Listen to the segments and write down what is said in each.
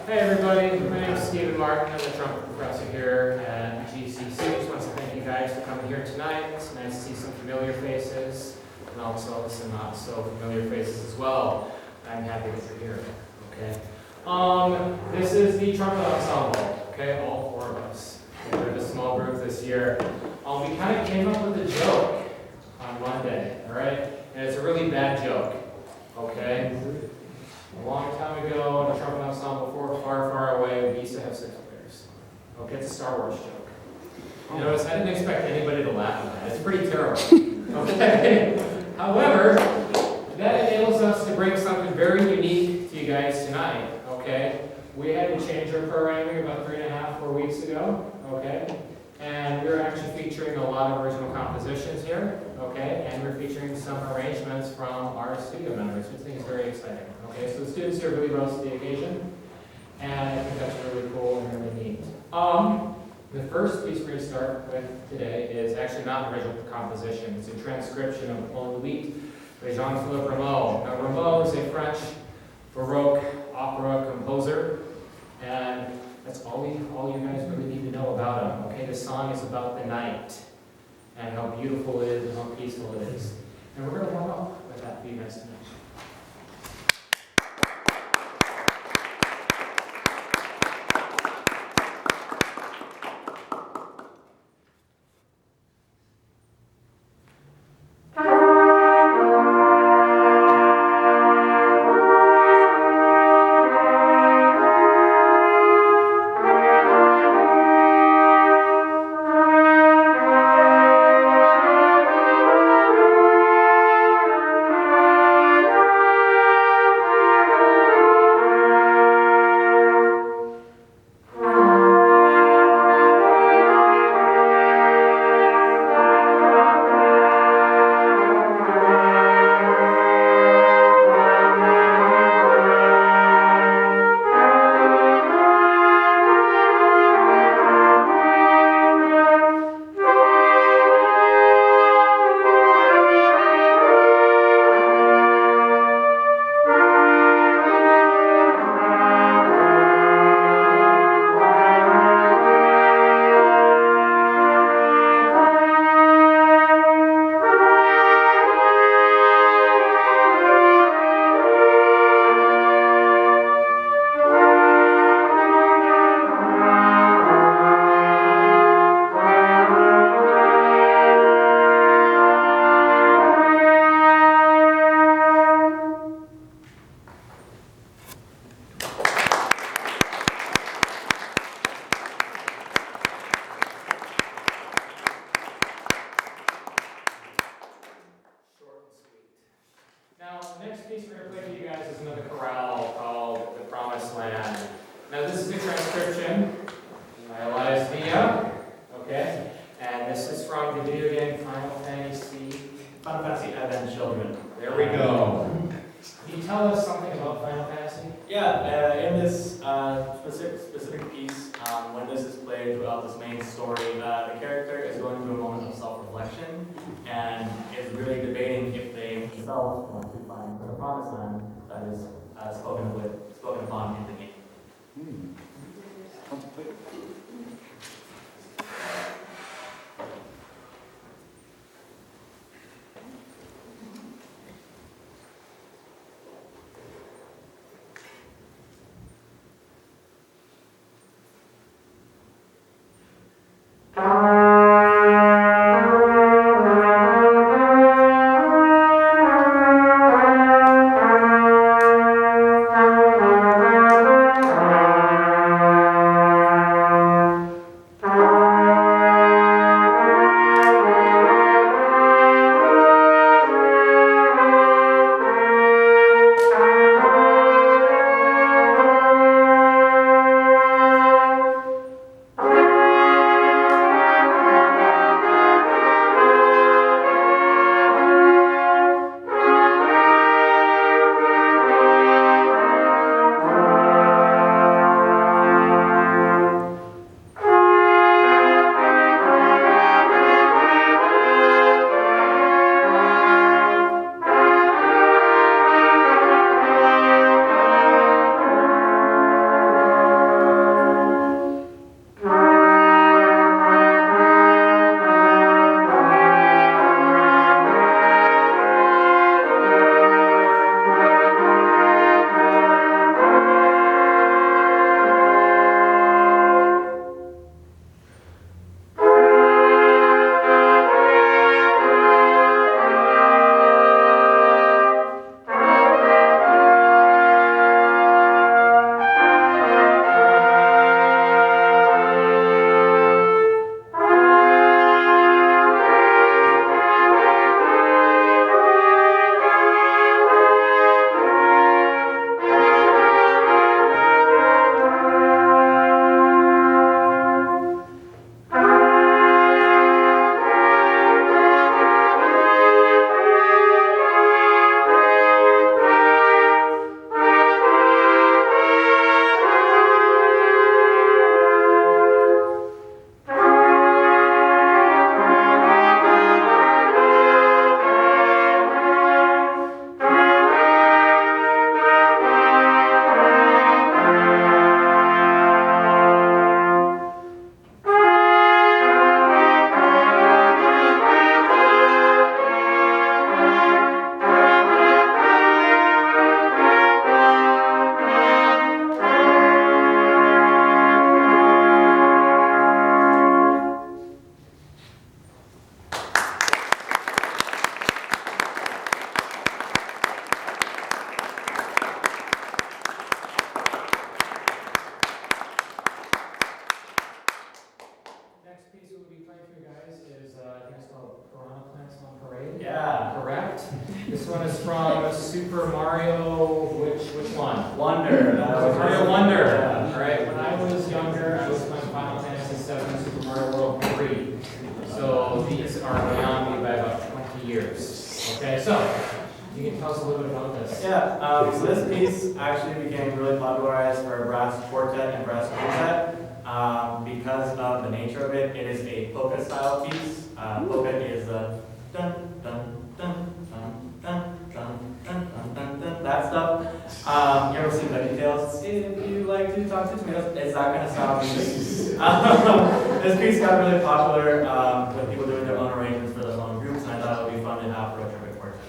Hey everybody, my name is Stephen Martin. I'm the trumpet professor here at GCC. Just want to thank you guys for coming here tonight. It's nice to see some familiar faces and also some not so familiar faces as well. I'm happy that you're here. Okay. This is the trumpet ensemble. Okay, all four of us. Okay, we're in a small group this year. We kind of came up with a joke on Monday. All right, and it's a really bad joke. Okay. A long time ago, in a trumpet ensemble far, far away, we used to have six players. Okay, it's a Star Wars joke. You notice, I didn't expect anybody to laugh at that. It's pretty terrible. Okay? However, that enables us to bring something very unique to you guys tonight. Okay? We had to change our programming about 3.5, 4 weeks ago. Okay? And we're actually featuring a lot of original compositions here. Okay? And we're featuring some arrangements from our studio members, which I think is very exciting. Okay, so the students here really rose to the occasion, and I think that's really cool and really neat. The first piece we're going to start with today is actually not an original composition. It's a transcription of Paul Louis by Jean-Philippe Rameau. Now, Rameau is a French Baroque opera composer, and that's all you guys really need to know about him. Okay, this song is about the night, and how beautiful it is, and how peaceful it is. And we're going to warm up with that for you guys tonight. Spoken upon in the game. Mario Wonder. All right, when I was younger, I was playing Final Fantasy VII Super Mario World 3. So these are beyond me by about 20 years. Okay, so you can tell us a little bit about this. Yeah, so this piece actually became really popularized for brass quartet and brass quintet. Because of the nature of it, it is a polka style piece. Polka is the dun dun dun dun dun dun dun dun dun dun, that stuff. You ever seen VeggieTales? If you like to talk to tomatoes, it's that kind of style music. This piece got really popular with people doing their own arrangements for their own groups, and I thought it would be fun to have for a trumpet quartet.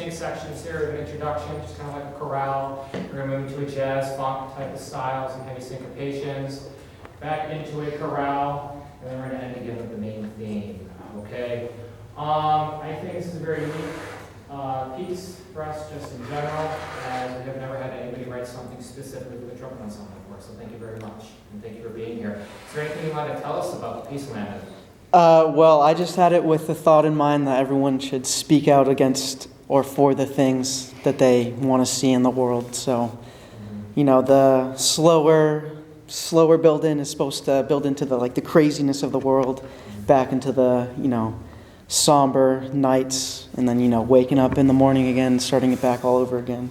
Sections here of an introduction, just kind of like a chorale. We're going to move into a jazz funk type of style, some heavy syncopations, back into a chorale, and then we're going to end again with the main theme. Okay. I think this is a very unique piece for us, just in general, as we have never had anybody write something specifically for the trumpet ensemble before. So thank you very much, and thank you for being here. Is there anything you want to tell us about the piece, Landon? Well, I just had it with the thought in mind that everyone should speak out against or for the things that they want to see in the world. So, you know, the slower build-in is supposed to build into the craziness of the world, back into the, somber nights, and then, waking up in the morning again, starting it back all over again.